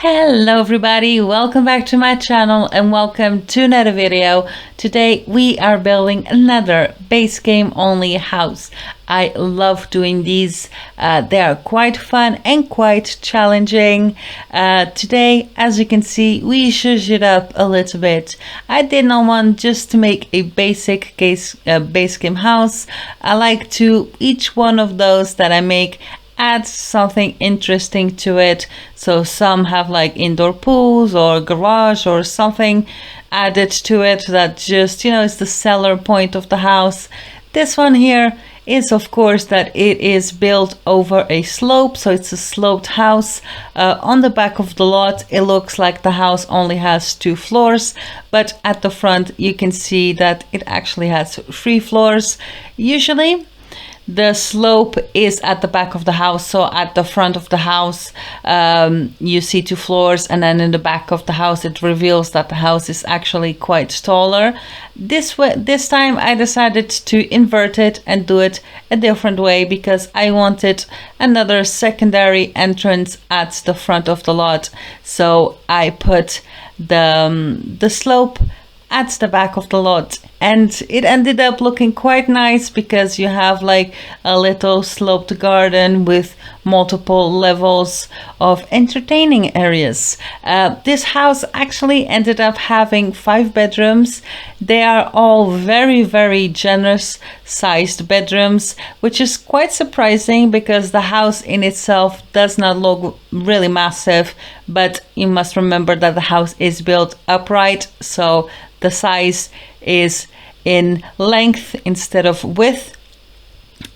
Hello everybody, welcome back to my channel and welcome to another video. Today we are building another base game only house. I love doing these. They are quite fun and quite challenging. Today, as you can see, we zhuzh it up a little bit. I did not want just to make a basic base game house. I like to, each one of those that I make, add something interesting to it. So some have like indoor pools or garage or something added to it that just, is the seller point of the house. This one here is of course that it is built over a slope, so it's a sloped house. On the back of the lot it looks like the house only has 2 floors, but at the front you can see that it actually has 3 floors. Usually the slope is at the back of the house, so at the front of the house you see 2 floors, and then in the back of the house it reveals that the house is actually quite taller. This time I decided to invert it and do it a different way because I wanted another secondary entrance at the front of the lot. So I put the slope at the back of the lot, and it ended up looking quite nice because you have like a little sloped garden with multiple levels of entertaining areas. This house actually ended up having 5 bedrooms. They are all very generous sized bedrooms, which is quite surprising because the house in itself does not look really massive, but you must remember that the house is built upright, so the size is in length instead of width,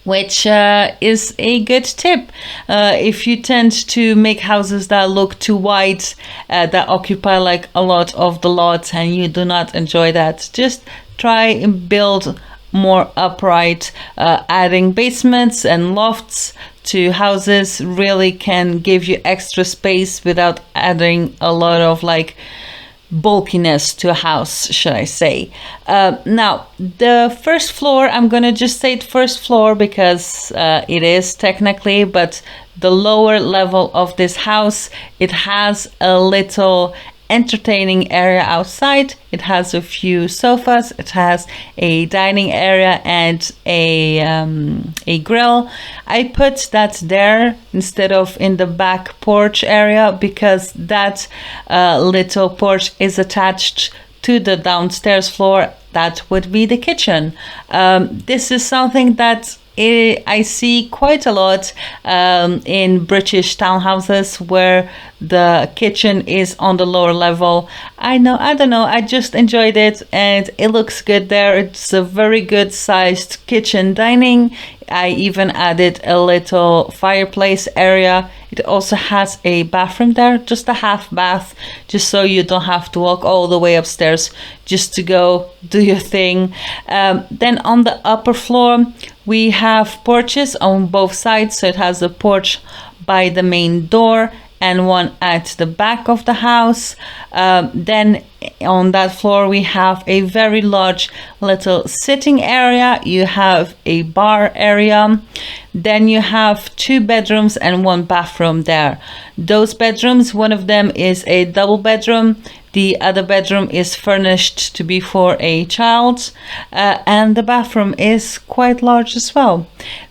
which is a good tip. If you tend to make houses that look too wide, that occupy like a lot of the lot, and you do not enjoy that, just try and build more upright. Adding basements and lofts to houses really can give you extra space without adding a lot of like bulkiness to a house, should I say. Now the first floor, I'm gonna just say it first floor because it is technically, but the lower level of this house, it has a little entertaining area outside. It has a few sofas, it has a dining area and a grill. I put that there instead of in the back porch area because that little porch is attached to the downstairs floor. That would be the kitchen. This is something that I see quite a lot in British townhouses where the kitchen is on the lower level. I don't know, I just enjoyed it and it looks good there. It's a very good sized kitchen dining. I even added a little fireplace area. It also has a bathroom there, just a half bath, just so you don't have to walk all the way upstairs just to go do your thing. Then on the upper floor we have porches on both sides, so it has a porch by the main door and one at the back of the house. Then on that floor we have a very large little sitting area. You have a bar area. Then you have 2 bedrooms and 1 bathroom there. Those bedrooms, one of them is a double bedroom. The other bedroom is furnished to be for a child, and the bathroom is quite large as well.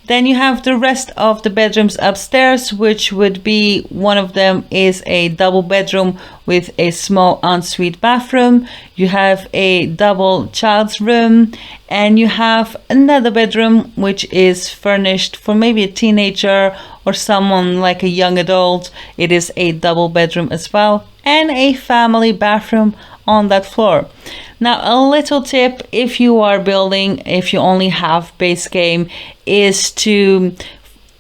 Then you have the rest of the bedrooms upstairs, which would be, one of them is a double bedroom with a small ensuite bathroom. You have a double child's room, and you have another bedroom which is furnished for maybe a teenager or someone like a young adult. It is a double bedroom as well, and a family bathroom on that floor. Now a little tip if you are building, if you only have base game, is to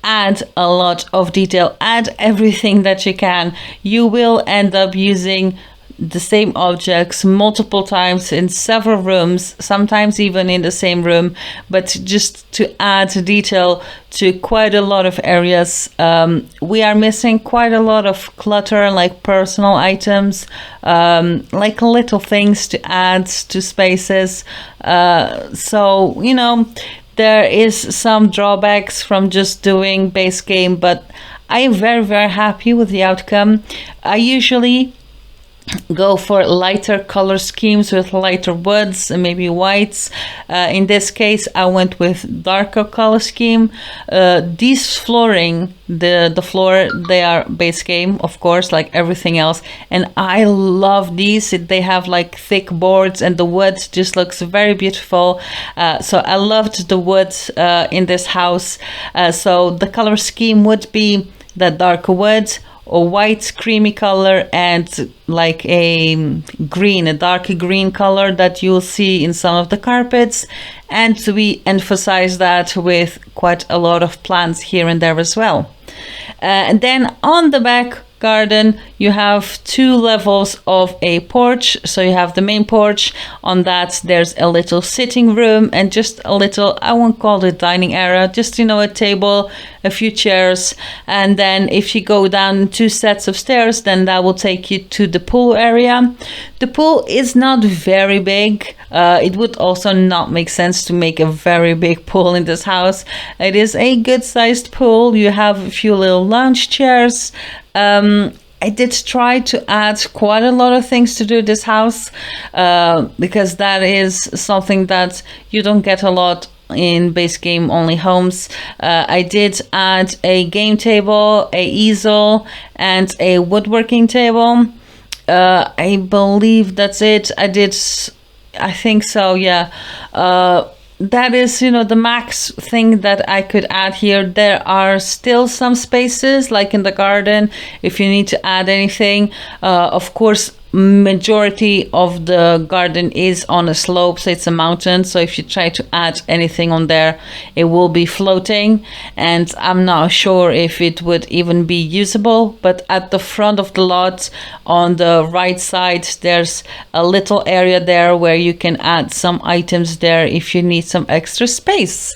add a lot of detail, add everything that you can. You will end up using the same objects multiple times in several rooms, sometimes even in the same room, but just to add detail to quite a lot of areas. We are missing quite a lot of clutter, like personal items, like little things to add to spaces. So there is some drawbacks from just doing base game, but I am very, very happy with the outcome. I usually go for lighter color schemes with lighter woods and maybe whites. In this case, I went with darker color scheme. These flooring, the floor, they are Basegame, of course, like everything else, and I love these. They have like thick boards and the wood just looks very beautiful. So I loved the wood in this house. So the color scheme would be the darker wood, a white creamy color, and like a green, a dark green color that you'll see in some of the carpets. And we emphasize that with quite a lot of plants here and there as well. And then on the back garden, you have 2 levels of a porch. So you have the main porch. On that, there's a little sitting room and just a little, I won't call it dining area, just, a table, a few chairs. And then if you go down 2 sets of stairs, then that will take you to the pool area. The pool is not very big. It would also not make sense to make a very big pool in this house. It is a good sized pool. You have a few little lounge chairs. I did try to add quite a lot of things to do this house, because that is something that you don't get a lot in base game only homes. I did add a game table, a easel, and a woodworking table. I believe that's it. I think so, yeah. That is, the max thing that I could add here. There are still some spaces, like in the garden, if you need to add anything. Of course, majority of the garden is on a slope, so it's a mountain. So if you try to add anything on there, it will be floating, and I'm not sure if it would even be usable. But at the front of the lot, on the right side, there's a little area there where you can add some items there if you need some extra space.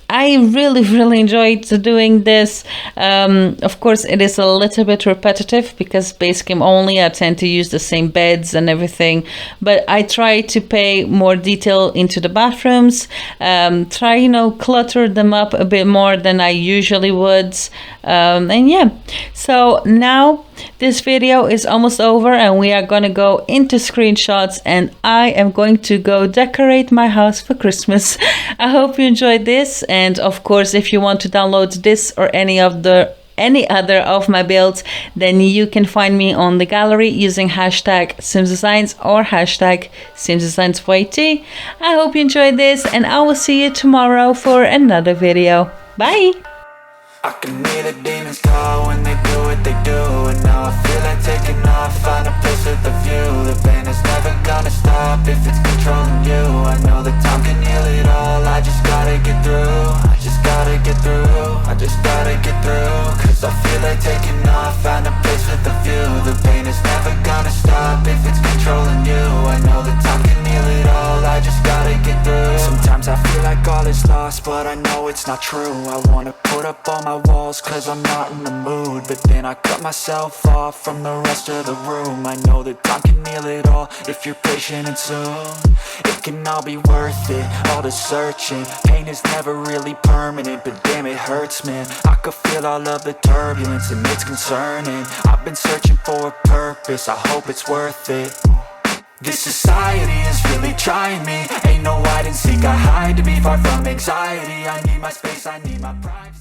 I really, really enjoyed doing this. Of course, it is a little bit repetitive because base game only, I tend to use the same beds and everything. But I try to pay more detail into the bathrooms. Clutter them up a bit more than I usually would. And yeah, so now this video is almost over and we are going to go into screenshots, and I am going to go decorate my house for Christmas. I hope you enjoyed this, and of course, if you want to download this or any other of my builds, then you can find me on the gallery using hashtag simsdesigns or hashtag simsdesignsyt. I hope you enjoyed this, and I will see you tomorrow for another video. Bye! I can hear the demons call when they do what they do, and now I feel like taking off, find a place with a view. The pain is never gonna stop if it's controlling you. I know that time can heal it all, I just gotta get through. I just gotta get through, I just gotta get through. Cause I feel like taking off, find a place with a view. The pain is never gonna stop if it's controlling you. I know that time can heal it all, I just gotta get through. Sometimes I feel like all is lost, but I know it's not true. I wanna put up all my walls cause I'm not in the mood, but then I cut myself off from the rest of the room. I know that time can heal it all if you're patient, and soon it can all be worth it, all the searching. Pain is never really permanent, but damn it hurts, man. I could feel all of the turbulence and it's concerning. I've been searching for a purpose, I hope it's worth it. This society is really trying me. Ain't no hide and seek, I hide to be far from anxiety. I need my space, I need my pride.